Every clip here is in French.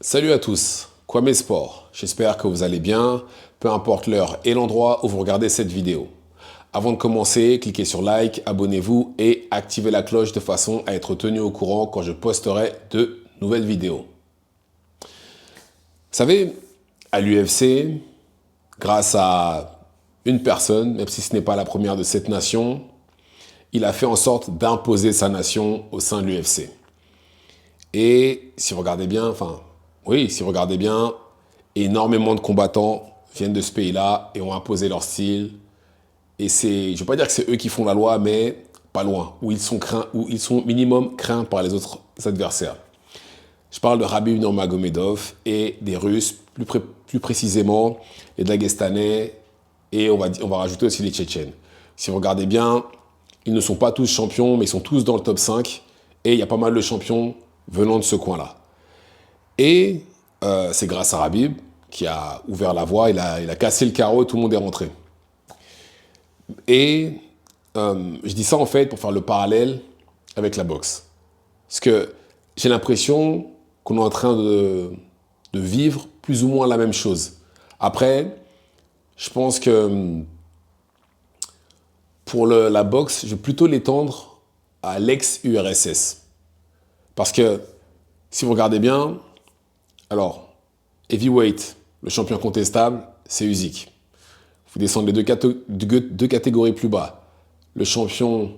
Salut à tous, Kwame Sport. J'espère que vous allez bien, peu importe l'heure et l'endroit où vous regardez cette vidéo. Avant de commencer, cliquez sur like, abonnez-vous et activez la cloche de façon à être tenu au courant quand je posterai de nouvelles vidéos. Vous savez, à l'UFC, grâce à une personne, même si ce n'est pas la première de cette nation, il a fait en sorte d'imposer sa nation au sein de l'UFC. Et si vous regardez bien, énormément de combattants viennent de ce pays-là et ont imposé leur style. Et je ne veux pas dire que c'est eux qui font la loi, mais pas loin, où ils sont minimum craints par les autres adversaires. Je parle de Khabib Nurmagomedov et des Russes, plus précisément les Dagestanais, et on va rajouter aussi les Tchétchènes. Si vous regardez bien, ils ne sont pas tous champions, mais ils sont tous dans le top 5, et il y a pas mal de champions venant de ce coin-là. Et c'est grâce à Khabib qui a ouvert la voie, il a cassé le carreau et tout le monde est rentré. Et je dis ça en fait pour faire le parallèle avec la boxe. Parce que j'ai l'impression qu'on est en train de vivre plus ou moins la même chose. Après, je pense que pour la boxe, je vais plutôt l'étendre à l'ex-URSS. Parce que si vous regardez bien, alors, heavyweight, le champion incontestable, c'est Usyk. Vous descendez deux catégories plus bas. Le champion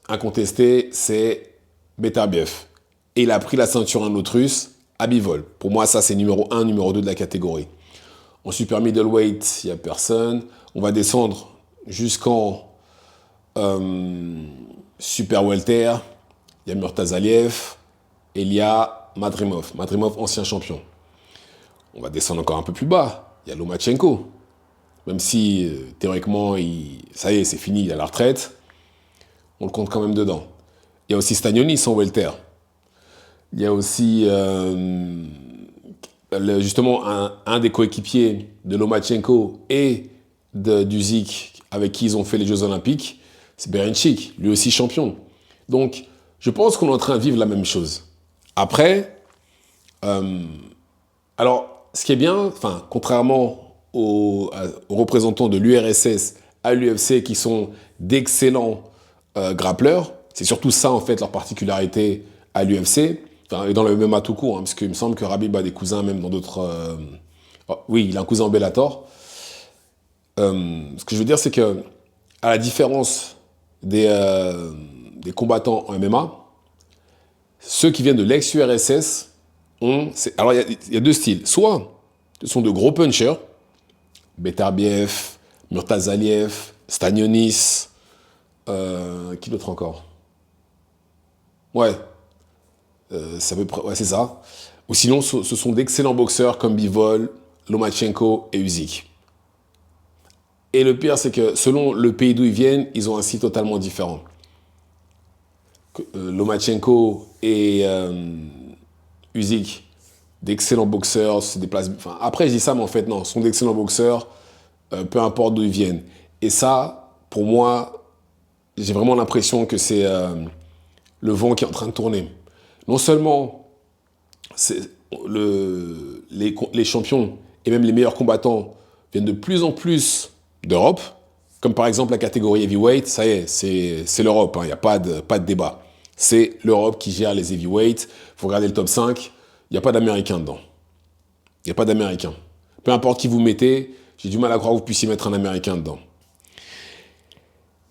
incontesté, c'est Beterbiev. Et il a pris la ceinture à un autre russe, à Bivol. Pour moi, ça, c'est numéro 1, numéro 2 de la catégorie. En super middleweight, il n'y a personne. On va descendre jusqu'en super welter. Il y a Murtazaliev. Et il y a Madrimov, ancien champion. On va descendre encore un peu plus bas. Il y a Lomachenko. Même si, théoriquement, ça y est, c'est fini, il a la retraite. On le compte quand même dedans. Il y a aussi Stagnonis en welter. Il y a aussi, justement, un des coéquipiers de Lomachenko et d'Usyk, avec qui ils ont fait les Jeux Olympiques, c'est Berenchik, lui aussi champion. Donc, je pense qu'on est en train de vivre la même chose. Après, alors, ce qui est bien, contrairement aux représentants de l'URSS à l'UFC qui sont d'excellents grappleurs, c'est surtout ça en fait leur particularité à l'UFC, et dans le MMA tout court, parce qu'il me semble que Khabib a des cousins même dans d'autres... oui, il a un cousin en Bellator. Ce que je veux dire, c'est que, à la différence des combattants en MMA, ceux qui viennent de l'ex-URSS alors, il y a deux styles. Soit, ce sont de gros punchers, Beterbiev, Murtazaliev, Stagnonis, qui d'autre encore? Ouais, c'est à peu près, ouais, c'est ça. Ou sinon, ce sont d'excellents boxeurs comme Bivol, Lomachenko et Usyk. Et le pire, c'est que selon le pays d'où ils viennent, ils ont un style totalement différent. Lomachenko et Usyk, d'excellents boxeurs, se déplacent. Après, je dis ça, mais en fait, non, ce sont d'excellents boxeurs, peu importe d'où ils viennent. Et ça, pour moi, j'ai vraiment l'impression que c'est le vent qui est en train de tourner. Non seulement les champions et même les meilleurs combattants viennent de plus en plus d'Europe, comme par exemple la catégorie heavyweight, ça y est, c'est l'Europe, il n'y a pas de débat. C'est l'Europe qui gère les heavyweights. Il faut regarder le top 5, il n'y a pas d'Américains dedans. Il n'y a pas d'Américains. Peu importe qui vous mettez, j'ai du mal à croire que vous puissiez mettre un Américain dedans.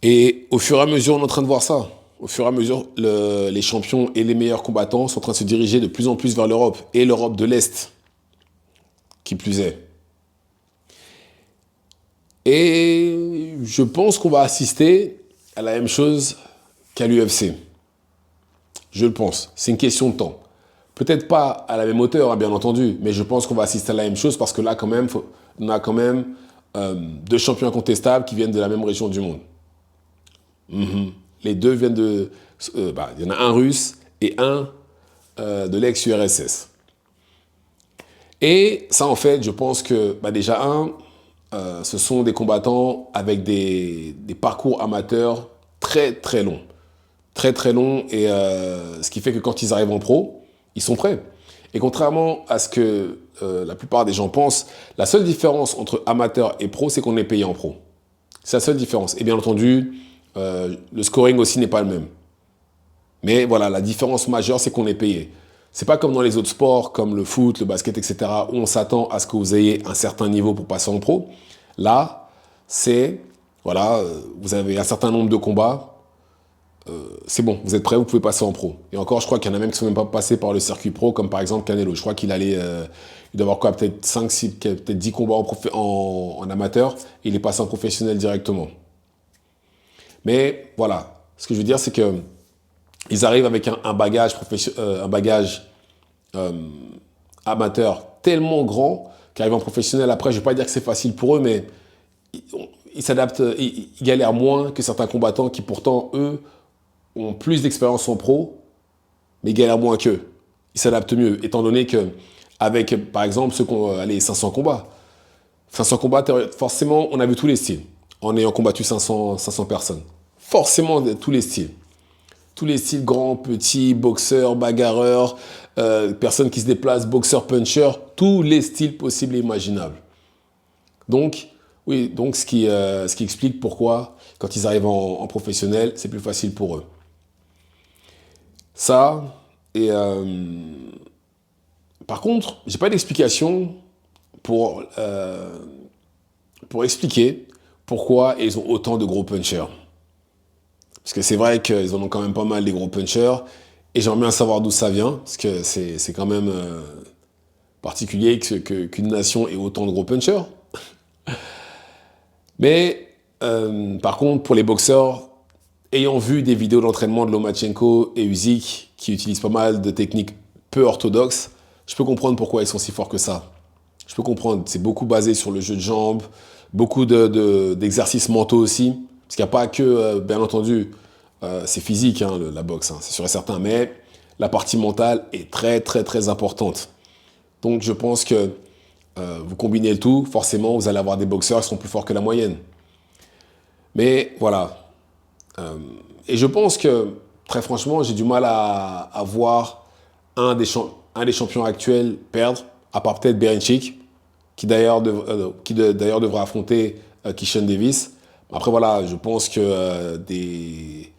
Et au fur et à mesure, on est en train de voir ça. Au fur et à mesure, les champions et les meilleurs combattants sont en train de se diriger de plus en plus vers l'Europe, et l'Europe de l'Est, qui plus est. Et je pense qu'on va assister à la même chose qu'à l'UFC. Je le pense. C'est une question de temps. Peut-être pas à la même hauteur, bien entendu, mais je pense qu'on va assister à la même chose parce que là, quand même, on a quand même deux champions incontestables qui viennent de la même région du monde. Les deux viennent de... il y en a un russe et un de l'ex-URSS. Et ça, en fait, je pense que déjà, ce sont des combattants avec des parcours amateurs très, très longs. Très, très longs. Et ce qui fait que quand ils arrivent en pro, Ils sont prêts. Et contrairement à ce que la plupart des gens pensent, la seule différence entre amateur et pro, c'est qu'on est payé en pro. C'est la seule différence. Et bien entendu, le scoring aussi n'est pas le même. Mais voilà, la différence majeure, c'est qu'on est payé. C'est pas comme dans les autres sports, comme le foot, le basket, etc., où on s'attend à ce que vous ayez un certain niveau pour passer en pro. Là, c'est, voilà, vous avez un certain nombre de combats, c'est bon, vous êtes prêts, vous pouvez passer en pro. Et encore, je crois qu'il y en a même qui ne sont même pas passés par le circuit pro, comme par exemple Canelo. Je crois qu'il allait, il doit avoir quoi, peut-être 5, 6, peut-être 10 combats en amateur, et il est passé en professionnel directement. Mais voilà, ce que je veux dire, c'est que ils arrivent avec un bagage, un bagage amateur tellement grand qu'arrivent en professionnel. Après, je ne vais pas dire que c'est facile pour eux, mais ils s'adaptent, ils galèrent moins que certains combattants qui pourtant, eux, ont plus d'expérience en pro, mais ils galèrent moins qu'eux. Ils s'adaptent mieux, étant donné que, avec, par exemple, ceux qui ont 500 combats. 500 combats, forcément, on a vu tous les styles, en ayant combattu 500 personnes. Forcément, tous les styles. Tous les styles, grands, petits, boxeurs, bagarreurs, personnes qui se déplacent, boxeurs, punchers, tous les styles possibles et imaginables. Donc, oui, donc ce qui explique pourquoi, quand ils arrivent en professionnel, c'est plus facile pour eux. Ça, et par contre, j'ai pas d'explication pour expliquer pourquoi ils ont autant de gros punchers. Parce que c'est vrai qu'ils en ont quand même pas mal, les gros punchers, et j'aimerais bien savoir d'où ça vient, parce que c'est quand même particulier qu'une nation ait autant de gros punchers. Mais par contre, pour les boxeurs, ayant vu des vidéos d'entraînement de Lomachenko et Usyk, qui utilisent pas mal de techniques peu orthodoxes, je peux comprendre pourquoi ils sont si forts que ça. Je peux comprendre, c'est beaucoup basé sur le jeu de jambes, beaucoup d'exercices mentaux aussi, parce qu'il n'y a pas que, bien entendu, c'est physique, hein, la boxe, hein, c'est sûr et certain, mais la partie mentale est très, très, très importante. Donc je pense que vous combinez le tout, forcément, vous allez avoir des boxeurs qui seront plus forts que la moyenne. Mais voilà. Et je pense que, très franchement, j'ai du mal à voir un des champions actuels perdre, à part peut-être Berinchyk, qui d'ailleurs devra affronter Keyshawn Davis. Après, voilà, je pense que des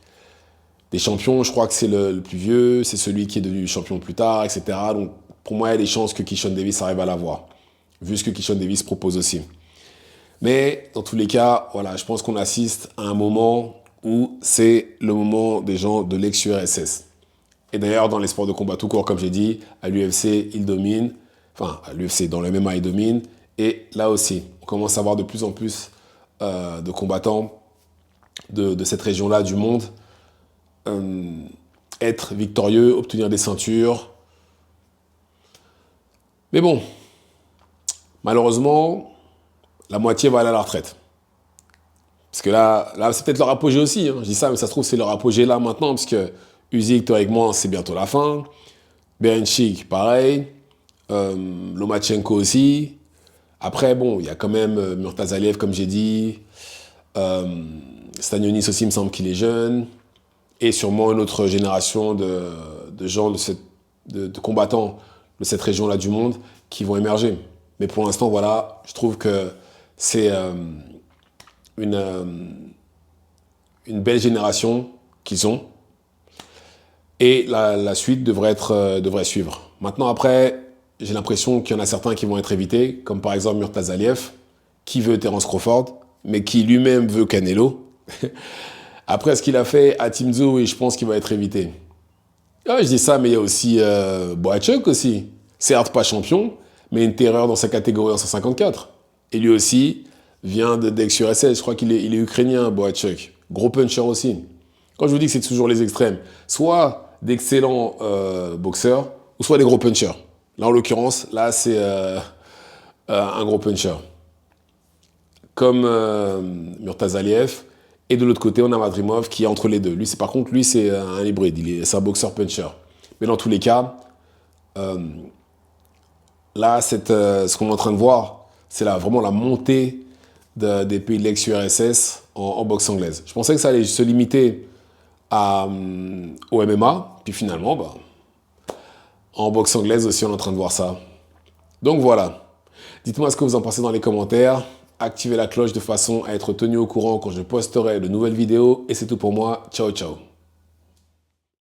champions, je crois que c'est le plus vieux, c'est celui qui est devenu champion plus tard, etc. Donc, pour moi, il y a des chances que Keyshawn Davis arrive à l'avoir, vu ce que Keyshawn Davis propose aussi. Mais, dans tous les cas, voilà, je pense qu'on assiste à un moment où c'est le moment des gens de l'ex-URSS. Et d'ailleurs, dans les sports de combat tout court, comme j'ai dit, à l'UFC, ils dominent. Enfin, à l'UFC, dans le MMA, ils dominent. Et là aussi, on commence à avoir de plus en plus de combattants de cette région-là du monde être victorieux, obtenir des ceintures. Mais bon, malheureusement, la moitié va aller à la retraite. Parce que là c'est peut-être leur apogée aussi. Hein. Je dis ça, mais ça se trouve, c'est leur apogée là maintenant, parce que Usyk, théoriquement, c'est bientôt la fin. Berinchyk, pareil. Lomachenko aussi. Après, bon, il y a quand même Murtazaliev, comme j'ai dit. Stanionis aussi, il me semble qu'il est jeune. Et sûrement une autre génération de gens, de combattants de cette région-là du monde qui vont émerger. Mais pour l'instant, voilà, je trouve que c'est une belle génération qu'ils ont. Et la suite devrait suivre. Maintenant, après, j'ai l'impression qu'il y en a certains qui vont être évités, comme par exemple Murtazaliev, qui veut Terence Crawford, mais qui lui-même veut Canelo. Après ce qu'il a fait à Team Zoo, je pense qu'il va être évité. Ah, je dis ça, mais il y a aussi Bohachuk aussi. Certes, pas champion, mais une terreur dans sa catégorie en 154. Et lui aussi vient d'ex-URSS. Je crois qu'il est ukrainien, Bohachuk. Gros puncher aussi. Quand je vous dis que c'est toujours les extrêmes, soit d'excellents boxeurs, ou soit des gros punchers. Là, en l'occurrence, là, c'est un gros puncher. Comme Murtazaliev. Et de l'autre côté, on a Madrimov qui est entre les deux. Par contre, lui, c'est un hybride. C'est un boxeur-puncher. Mais dans tous les cas, là, ce qu'on est en train de voir, c'est vraiment la montée des pays de l'ex-URSS en boxe anglaise. Je pensais que ça allait se limiter au MMA. Puis finalement, En boxe anglaise aussi, on est en train de voir ça. Donc voilà. Dites-moi ce que vous en pensez dans les commentaires. Activez la cloche de façon à être tenu au courant quand je posterai de nouvelles vidéos. Et c'est tout pour moi. Ciao, ciao.